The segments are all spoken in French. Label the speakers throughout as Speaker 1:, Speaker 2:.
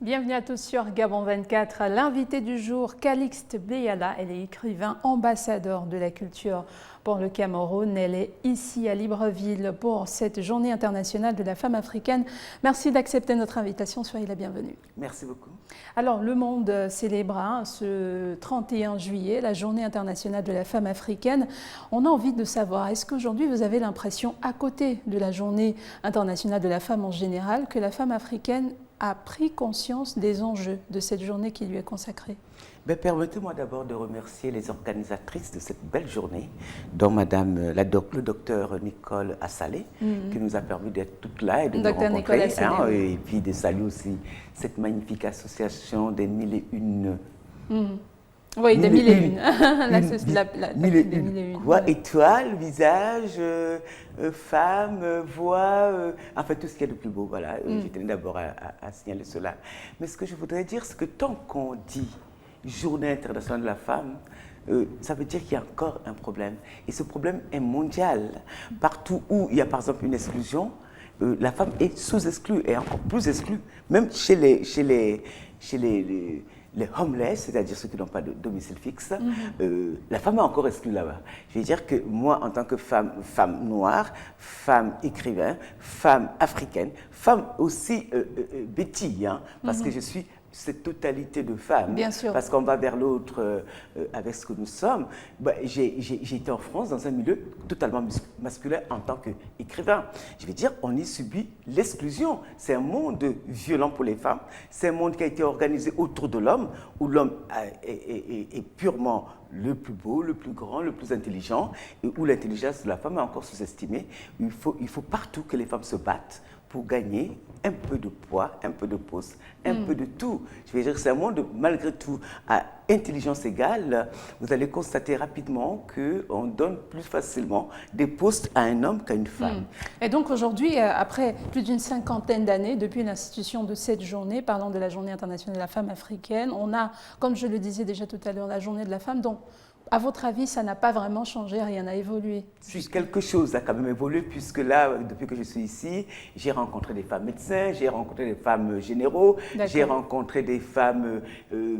Speaker 1: Bienvenue à tous sur Gabon 24. L'invité du jour, Calixte Beyala, elle est écrivain, ambassadeur de la culture pour le Cameroun. Elle est ici à Libreville pour cette journée internationale de la femme africaine. Merci d'accepter notre invitation, soyez la bienvenue.
Speaker 2: Merci beaucoup.
Speaker 1: Alors, le monde célèbre ce 31 juillet la journée internationale de la femme africaine. On a envie de savoir, est-ce qu'aujourd'hui vous avez l'impression, à côté de la journée internationale de la femme en général, que la femme africaine a pris conscience des enjeux de cette journée qui lui est consacrée?
Speaker 2: Permettez-moi d'abord de remercier les organisatrices de cette belle journée, dont le docteur Nicole Assalé, qui nous a permis d'être toutes là et de nous rencontrer. Et puis de saluer aussi cette magnifique association des 1001.
Speaker 1: Oui, des 1001.
Speaker 2: Mille et une. Quoi, étoiles, visages, femmes, voix, enfin tout ce qu'il y a de plus beau. Voilà, je tenais d'abord à signaler cela. Mais ce que je voudrais dire, c'est que tant qu'on dit Journée internationale de la femme, ça veut dire qu'il y a encore un problème. Et ce problème est mondial. Partout où il y a par exemple une exclusion, la femme est sous-exclue et encore plus exclue. Même chez les homeless, c'est-à-dire ceux qui n'ont pas de domicile fixe, la femme est encore exclue là-bas. Je veux dire que moi, en tant que femme noire, femme écrivain, femme africaine, femme aussi Betty, parce que je suis cette totalité de femmes,
Speaker 1: bien sûr,
Speaker 2: parce qu'on va vers l'autre avec ce que nous sommes. J'ai été en France dans un milieu totalement masculin en tant qu'écrivain. Je veux dire, on y subit l'exclusion. C'est un monde violent pour les femmes. C'est un monde qui a été organisé autour de l'homme, où l'homme est purement le plus beau, le plus grand, le plus intelligent, et où l'intelligence de la femme est encore sous-estimée. Il faut partout que les femmes se battent pour gagner un peu de poids, un peu de poste, un peu de tout. Je veux dire, c'est un monde, malgré tout, à intelligence égale, vous allez constater rapidement qu'on donne plus facilement des postes à un homme qu'à une femme.
Speaker 1: Et donc aujourd'hui, après plus d'une cinquantaine d'années, depuis l'institution de cette journée, parlant de la Journée internationale de la femme africaine, on a, comme je le disais déjà tout à l'heure, la Journée de la femme. Donc, à votre avis, ça n'a pas vraiment changé, rien n'a évolué?
Speaker 2: Si, quelque chose a quand même évolué, puisque là, depuis que je suis ici, j'ai rencontré des femmes médecins, j'ai rencontré des femmes généraux, j'ai rencontré des femmes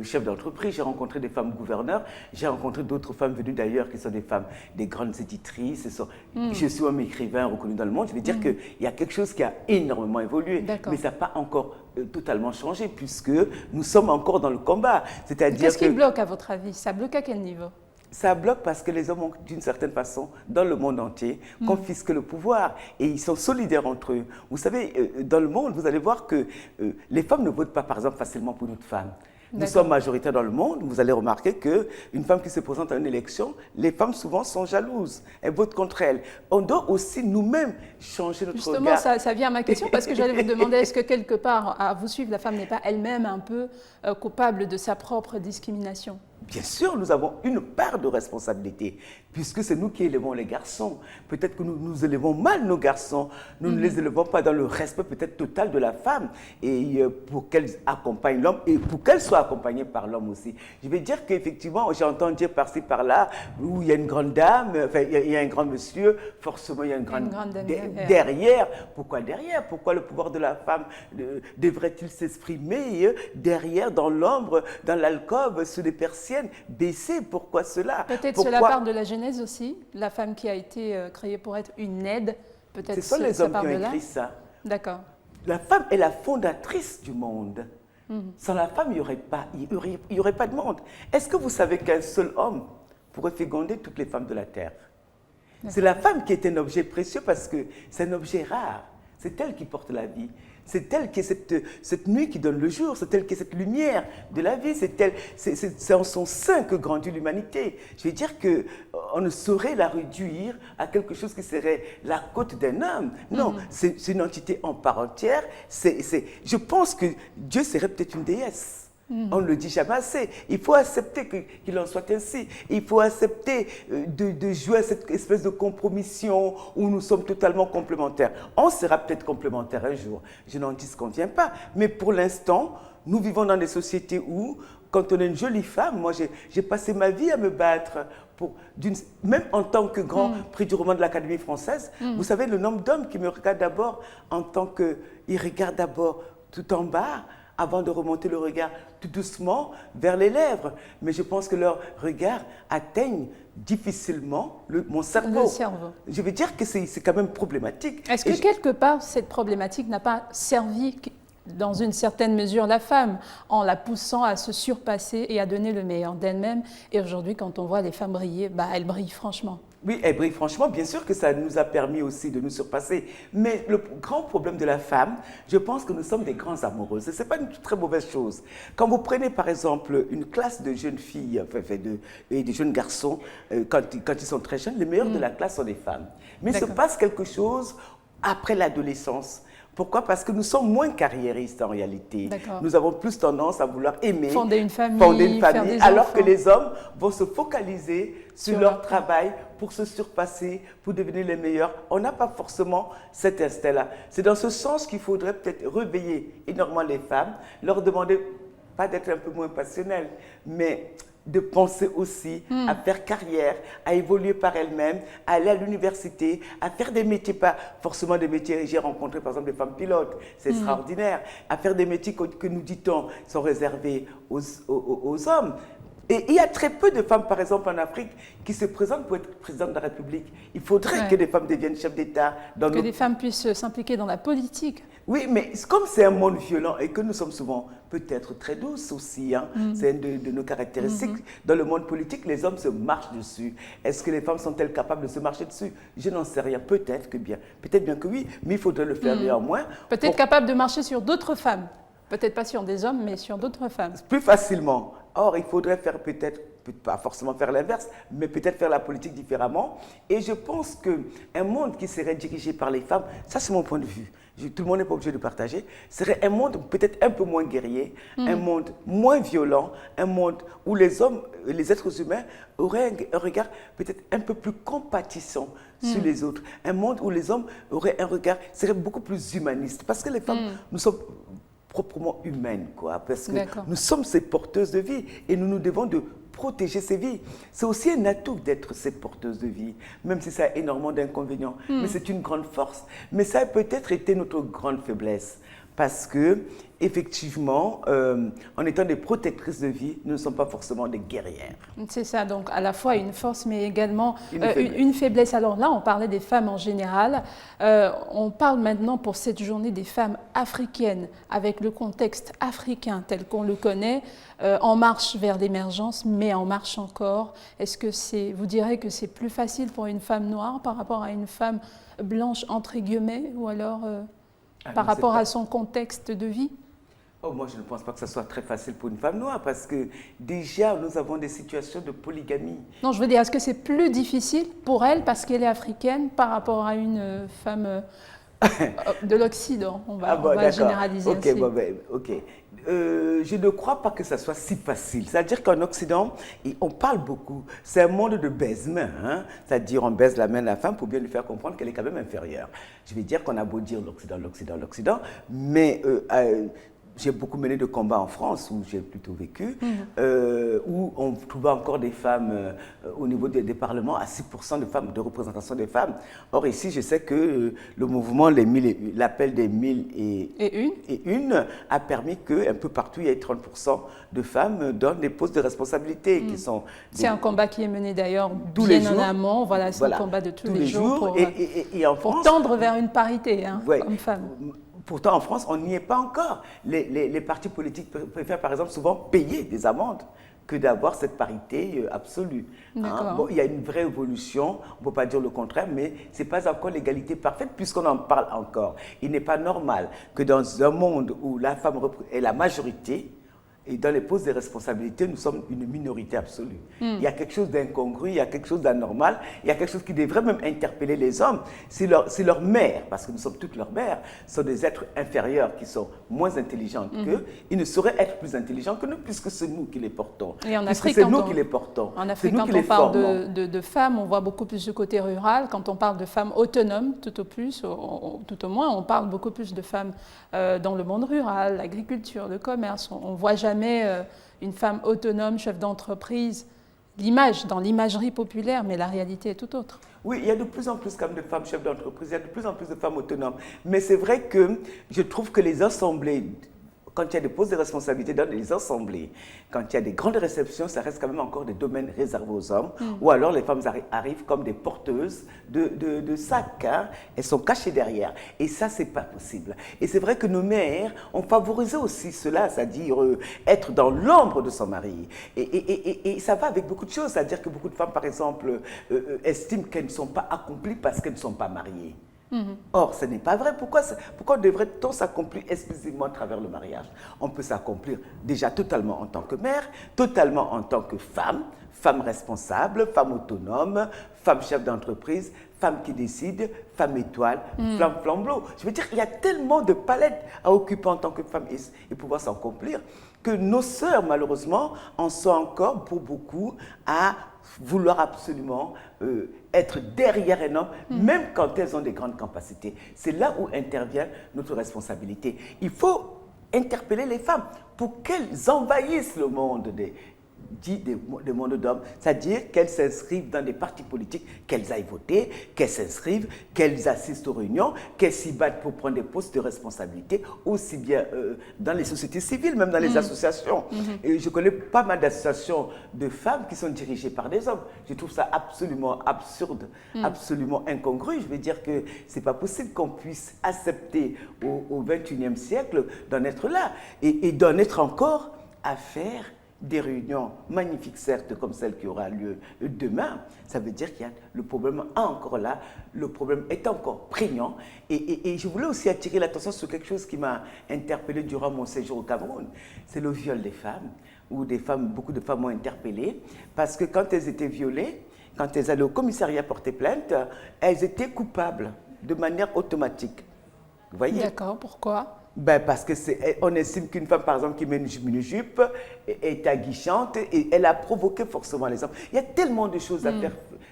Speaker 2: chefs d'entreprise, j'ai rencontré des femmes gouverneurs, j'ai rencontré d'autres femmes venues d'ailleurs qui sont des femmes, des grandes éditrices. Je suis un écrivain reconnu dans le monde. Je veux dire qu'il y a quelque chose qui a énormément évolué, mais ça n'a pas encore totalement changé, puisque nous sommes encore dans le combat.
Speaker 1: Qu'est-ce qui bloque à votre avis? Ça bloque à quel niveau?
Speaker 2: Ça bloque parce que les hommes ont, d'une certaine façon, dans le monde entier, confisquent le pouvoir et ils sont solidaires entre eux. Vous savez, dans le monde, vous allez voir que les femmes ne votent pas, par exemple, facilement pour une autre femme. Nous sommes majoritaires dans le monde. Vous allez remarquer qu'une femme qui se présente à une élection, les femmes souvent sont jalouses. Elles votent contre elle. On doit aussi nous-mêmes changer notre regard.
Speaker 1: Justement, ça vient à ma question parce que j'allais vous demander, est-ce que quelque part, à vous suivre, la femme n'est pas elle-même un peu coupable de sa propre discrimination?
Speaker 2: Bien sûr, nous avons une part de responsabilité, puisque c'est nous qui élevons les garçons. Peut-être que nous élevons mal nos garçons, nous ne les élevons pas dans le respect peut-être total de la femme, et pour qu'elle accompagne l'homme, et pour qu'elle soit accompagnée par l'homme aussi. Je vais dire qu'effectivement, j'ai entendu dire par-ci, par-là, où il y a une grande dame, enfin, il y a un grand monsieur, forcément il y a une grande dame derrière. Pourquoi derrière? Pourquoi le pouvoir de la femme devrait-il s'exprimer derrière, dans l'ombre, dans l'alcôve, sous des persiennes baissées? Pourquoi cela?
Speaker 1: Peut-être cela part de la Genèse aussi, la femme qui a été créée pour être une aide.
Speaker 2: Ce sont les hommes qui ont écrit ça.
Speaker 1: D'accord.
Speaker 2: La femme est la fondatrice du monde. Sans la femme, il n'y aurait pas de monde. Est-ce que vous savez qu'un seul homme pourrait féconder toutes les femmes de la terre? C'est la femme qui est un objet précieux parce que c'est un objet rare. C'est elle qui porte la vie. C'est elle qui est cette nuit qui donne le jour. C'est elle qui est cette lumière de la vie. C'est en son sein que grandit l'humanité. Je veux dire qu'on ne saurait la réduire à quelque chose qui serait la côte d'un homme. Non, c'est une entité en part entière. Je pense que Dieu serait peut-être une déesse. On ne le dit jamais assez. Il faut accepter qu'il en soit ainsi. Il faut accepter de jouer à cette espèce de compromission où nous sommes totalement complémentaires. On sera peut-être complémentaires un jour. Je n'en dis ce qu'on ne vient pas. Mais pour l'instant, nous vivons dans des sociétés où, quand on est une jolie femme, moi j'ai passé ma vie à me battre même en tant que grand prix du roman de l'Académie française. Vous savez, le nombre d'hommes qui me regardent d'abord en tant que... Ils regardent d'abord tout en bas, avant de remonter le regard tout doucement vers les lèvres. Mais je pense que leur regard atteigne difficilement mon cerveau.
Speaker 1: Le cerveau.
Speaker 2: Je veux dire que c'est quand même problématique.
Speaker 1: Est-ce que quelque part, cette problématique n'a pas servi dans une certaine mesure la femme, en la poussant à se surpasser et à donner le meilleur d'elle-même? Et aujourd'hui, quand on voit les femmes briller, elles brillent franchement.
Speaker 2: Oui, elles brillent franchement. Bien sûr que ça nous a permis aussi de nous surpasser. Mais le grand problème de la femme, je pense que nous sommes des grands amoureuses. Et ce n'est pas une très mauvaise chose. Quand vous prenez par exemple une classe de jeunes filles et de jeunes garçons, quand ils sont très jeunes, les meilleurs de la classe sont des femmes. Mais il se passe quelque chose après l'adolescence. Pourquoi? Parce que nous sommes moins carriéristes en réalité. Nous avons plus tendance à vouloir aimer,
Speaker 1: fonder une famille, faire des
Speaker 2: alors
Speaker 1: enfants.
Speaker 2: que les hommes vont se focaliser sur leur travail pour se surpasser, pour devenir les meilleurs. On n'a pas forcément cet instinct-là. C'est dans ce sens qu'il faudrait peut-être réveiller énormément les femmes, leur demander, pas d'être un peu moins passionnelles, mais de penser aussi à faire carrière, à évoluer par elle-même, à aller à l'université, à faire des métiers, pas forcément des métiers. J'ai rencontré par exemple des femmes pilotes, c'est extraordinaire, à faire des métiers que nous dit-on sont réservés aux hommes. Et il y a très peu de femmes, par exemple, en Afrique, qui se présentent pour être présidente de la République. Il faudrait que des femmes deviennent chefs d'État.
Speaker 1: Que des femmes puissent s'impliquer dans la politique.
Speaker 2: Oui, mais comme c'est un monde violent et que nous sommes souvent peut-être très douces aussi, c'est une de nos caractéristiques. Dans le monde politique, les hommes se marchent dessus. Est-ce que les femmes sont-elles capables de se marcher dessus? Je n'en sais rien. Peut-être bien que oui, mais il faudrait le faire néanmoins.
Speaker 1: Peut-être capables de marcher sur d'autres femmes. Peut-être pas sur des hommes, mais sur d'autres femmes.
Speaker 2: Plus facilement. Or, il faudrait faire peut-être, pas forcément faire l'inverse, mais peut-être faire la politique différemment. Et je pense qu'un monde qui serait dirigé par les femmes, ça c'est mon point de vue, tout le monde n'est pas obligé de partager, serait un monde peut-être un peu moins guerrier, un monde moins violent, un monde où les hommes, les êtres humains auraient un regard peut-être un peu plus compatissant sur les autres. Un monde où les hommes auraient un regard, serait beaucoup plus humaniste. Parce que les femmes, nous sommes proprement humaines, quoi, parce que nous sommes ces porteuses de vie et nous nous devons de protéger ces vies. C'est aussi un atout d'être cette porteuse de vie, même si ça a énormément d'inconvénients, mais c'est une grande force. Mais ça a peut-être été notre grande faiblesse, parce que, effectivement, en étant des protectrices de vie, nous ne sommes pas forcément des guerrières.
Speaker 1: C'est ça, donc à la fois une force, mais également une faiblesse. Alors là, on parlait des femmes en général. On parle maintenant pour cette journée des femmes africaines, avec le contexte africain tel qu'on le connaît, en marche vers l'émergence, mais en marche encore. Est-ce que vous direz que c'est plus facile pour une femme noire par rapport à une femme blanche, entre guillemets, ou alors par rapport à son contexte de vie?
Speaker 2: Oh, moi, je ne pense pas que ce soit très facile pour une femme noire parce que déjà, nous avons des situations de polygamie.
Speaker 1: Non, je veux dire, est-ce que c'est plus difficile pour elle parce qu'elle est africaine par rapport à une femme de l'Occident? On va généraliser ainsi.
Speaker 2: Ok. Je ne crois pas que ça soit si facile. C'est-à-dire qu'en Occident, on parle beaucoup. C'est un monde de baise-main. C'est-à-dire on baise la main de la femme pour bien lui faire comprendre qu'elle est quand même inférieure. Je vais dire qu'on a beau dire l'Occident, mais j'ai beaucoup mené de combats en France, où j'ai plutôt vécu, où on trouvait encore des femmes au niveau des parlements à 6% de femmes, de représentation des femmes. Or ici, je sais que le mouvement, l'appel des 1000 et une a permis qu'un peu partout, il y ait 30% de femmes dans des postes de responsabilité qui sont...
Speaker 1: C'est un combat qui est mené d'ailleurs bien en amont. Voilà, c'est un combat de tous les jours pour tendre vers une parité homme-femme.
Speaker 2: Pourtant, en France, on n'y est pas encore. Les partis politiques préfèrent, par exemple, souvent payer des amendes que d'avoir cette parité absolue. Bon, il y a une vraie évolution, on ne peut pas dire le contraire, mais ce n'est pas encore l'égalité parfaite puisqu'on en parle encore. Il n'est pas normal que dans un monde où la femme est la majorité, et dans les postes de responsabilité, nous sommes une minorité absolue. Il y a quelque chose d'incongru, il y a quelque chose d'anormal, il y a quelque chose qui devrait même interpeller les hommes. Si leur mère, parce que nous sommes toutes leurs mères, sont des êtres inférieurs qui sont moins intelligents qu'eux, ils ne sauraient être plus intelligents que nous puisque c'est nous qui les portons.
Speaker 1: Et en
Speaker 2: Afrique, c'est nous qui les portons.
Speaker 1: En Afrique, quand on parle de femmes, on voit beaucoup plus le côté rural. Quand on parle de femmes autonomes, tout au moins, on parle beaucoup plus de femmes dans le monde rural, l'agriculture, le commerce. On ne voit jamais une femme autonome, chef d'entreprise, dans l'imagerie populaire, mais la réalité est tout autre.
Speaker 2: Oui, il y a de plus en plus de femmes chefs d'entreprise, il y a de plus en plus de femmes autonomes. Mais c'est vrai que je trouve que les assemblées quand il y a des postes de responsabilité dans les assemblées, quand il y a des grandes réceptions, ça reste quand même encore des domaines réservés aux hommes, ou alors les femmes arrivent comme des porteuses de sacs, hein. Elles sont cachées derrière. Et ça, c'est pas possible. Et c'est vrai que nos mères ont favorisé aussi cela, c'est-à-dire être dans l'ombre de son mari. Et ça va avec beaucoup de choses, c'est-à-dire que beaucoup de femmes, par exemple, estiment qu'elles ne sont pas accomplies parce qu'elles ne sont pas mariées. Or, ce n'est pas vrai. Pourquoi devrait-on s'accomplir exclusivement à travers le mariage? On peut s'accomplir déjà totalement en tant que mère, totalement en tant que femme, femme responsable, femme autonome, femme chef d'entreprise, femme qui décide, femme étoile, femme flambeau. Je veux dire, il y a tellement de palettes à occuper en tant que femme et pouvoir s'accomplir que nos sœurs, malheureusement, en sont encore pour beaucoup à vouloir absolument être derrière un homme, même quand elles ont des grandes capacités. C'est là où intervient notre responsabilité. Il faut interpeller les femmes pour qu'elles envahissent le monde des mondes d'hommes, c'est-à-dire qu'elles s'inscrivent dans des partis politiques, qu'elles aillent voter, qu'elles s'inscrivent, qu'elles assistent aux réunions, qu'elles s'y battent pour prendre des postes de responsabilité, aussi bien dans les sociétés civiles, même dans les associations. Et je connais pas mal d'associations de femmes qui sont dirigées par des hommes. Je trouve ça absolument absurde, absolument incongru. Je veux dire que c'est pas possible qu'on puisse accepter au XXIe siècle d'en être là et d'en être encore à faire des réunions magnifiques, certes, comme celle qui aura lieu demain. Ça veut dire qu'il y a le problème encore là, le problème est encore prégnant. Et je voulais aussi attirer l'attention sur quelque chose qui m'a interpellé durant mon séjour au Cameroun. C'est le viol des femmes, où beaucoup de femmes m'ont interpellé, parce que quand elles étaient violées, quand elles allaient au commissariat porter plainte, elles étaient coupables de manière automatique. Vous voyez?
Speaker 1: D'accord, pourquoi?
Speaker 2: Parce qu'on estime qu'une femme, par exemple, qui met une jupe est aguichante et elle a provoqué forcément les hommes. Il y a tellement de choses à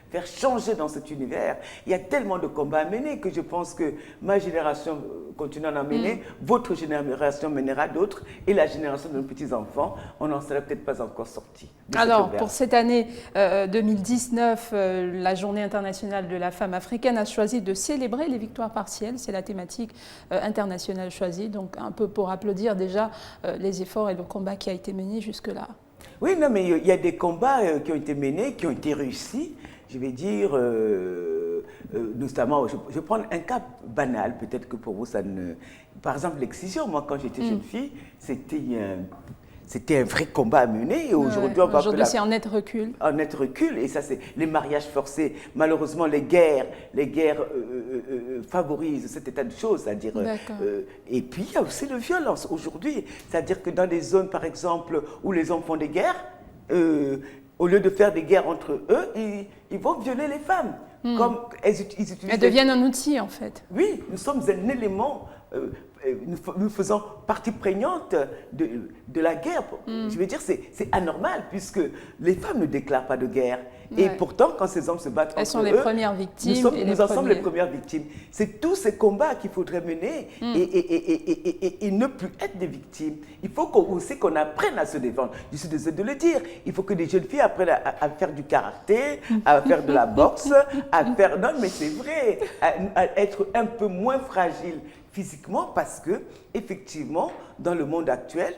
Speaker 2: faire changer dans cet univers. Il y a tellement de combats à mener que je pense que ma génération continue à en mener, votre génération mènera d'autres et la génération de nos petits-enfants, on n'en serait peut-être pas encore sortis.
Speaker 1: Alors, pour cette année 2019, la Journée internationale de la femme africaine a choisi de célébrer les victoires partielles. C'est la thématique internationale choisie. Donc, un peu pour applaudir déjà les efforts et le combat qui a été mené jusque-là.
Speaker 2: Oui, non, mais il y a des combats qui ont été menés, qui ont été réussis. Je vais dire, notamment, je vais prendre un cas banal, peut-être que pour vous, ça ne... Par exemple, l'excision, moi, quand j'étais jeune fille, c'était un vrai combat à mener. Et aujourd'hui,
Speaker 1: aujourd'hui, c'est en net recul.
Speaker 2: En net recul. Et ça, c'est les mariages forcés. Malheureusement, les guerres favorisent cet état de choses. C'est-à-dire, et puis, il y a aussi la violence aujourd'hui. C'est-à-dire que dans des zones, par exemple, où les hommes font des guerres, au lieu de faire des guerres entre eux, ils vont violer les femmes. Comme
Speaker 1: elles deviennent un outil, en fait.
Speaker 2: Oui, nous sommes un élément... nous faisons partie prégnante de la guerre. Je veux dire, c'est anormal puisque les femmes ne déclarent pas de guerre. Et pourtant, quand ces hommes se battent
Speaker 1: elles sont les premières victimes.
Speaker 2: Nous en sommes les premières victimes. C'est tous ces combats qu'il faudrait mener et ne plus être des victimes. Il faut aussi qu'on apprenne à se défendre. Je suis désolée de le dire. Il faut que des jeunes filles apprennent à faire du karaté, à faire de la boxe, à faire... Non, mais c'est vrai, à être un peu moins fragile physiquement parce que, effectivement, dans le monde actuel,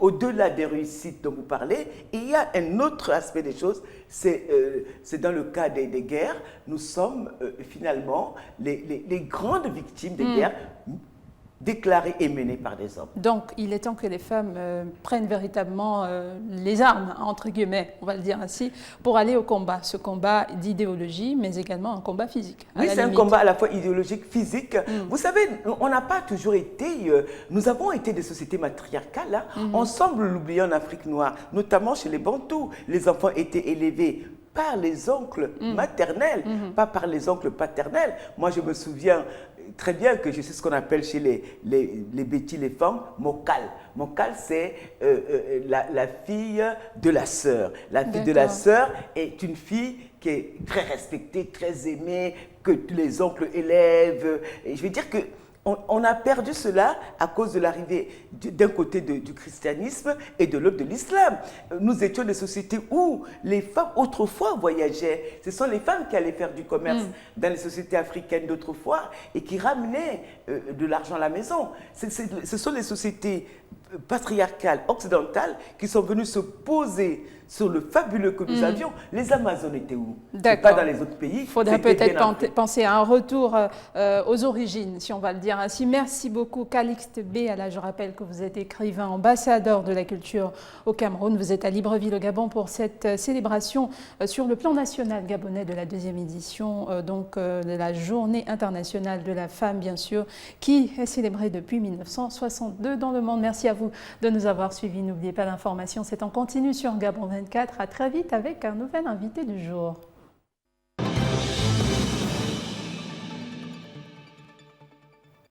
Speaker 2: au-delà des réussites dont vous parlez, il y a un autre aspect des choses, c'est dans le cas des guerres, nous sommes finalement les grandes victimes des guerres déclarées et menées par des hommes.
Speaker 1: Donc, il est temps que les femmes prennent véritablement les armes, entre guillemets, on va le dire ainsi, pour aller au combat. Ce combat d'idéologie, mais également un combat physique.
Speaker 2: Oui, c'est un combat à la fois idéologique, physique. Vous savez, on n'a pas toujours été... nous avons été des sociétés matriarcales. Hein. On semble l'oublier en Afrique noire, notamment chez les Bantous. Les enfants étaient élevés par les oncles maternels, pas par les oncles paternels. Moi, je me souviens très bien que je sais ce qu'on appelle chez les bêtis, les femmes, mokal. Mokal, c'est la fille de la sœur. La fille de la sœur est une fille qui est très respectée, très aimée, que les oncles élèvent. Et je veux dire que on a perdu cela à cause de l'arrivée d'un côté du christianisme et de l'autre de l'islam. Nous étions des sociétés où les femmes autrefois voyageaient. Ce sont les femmes qui allaient faire du commerce dans les sociétés africaines d'autrefois et qui ramenaient de l'argent à la maison. Ce sont les sociétés patriarcales occidentales qui sont venues se poser sur le fabuleux que nous avions. Les Amazones étaient où? Pas dans les autres pays.
Speaker 1: Il faudrait peut-être penser à un retour aux origines, si on va le dire ainsi. Merci beaucoup, Calixte Béala. Je rappelle que vous êtes écrivain, ambassadeur de la culture au Cameroun. Vous êtes à Libreville, au Gabon, pour cette célébration sur le plan national gabonais de la 2e édition de la Journée internationale de la femme, bien sûr, qui est célébrée depuis 1962 dans le monde. Merci à vous de nous avoir suivis. N'oubliez pas l'information, c'est en continu sur Gabon 24. À très vite avec un nouvel invité du jour.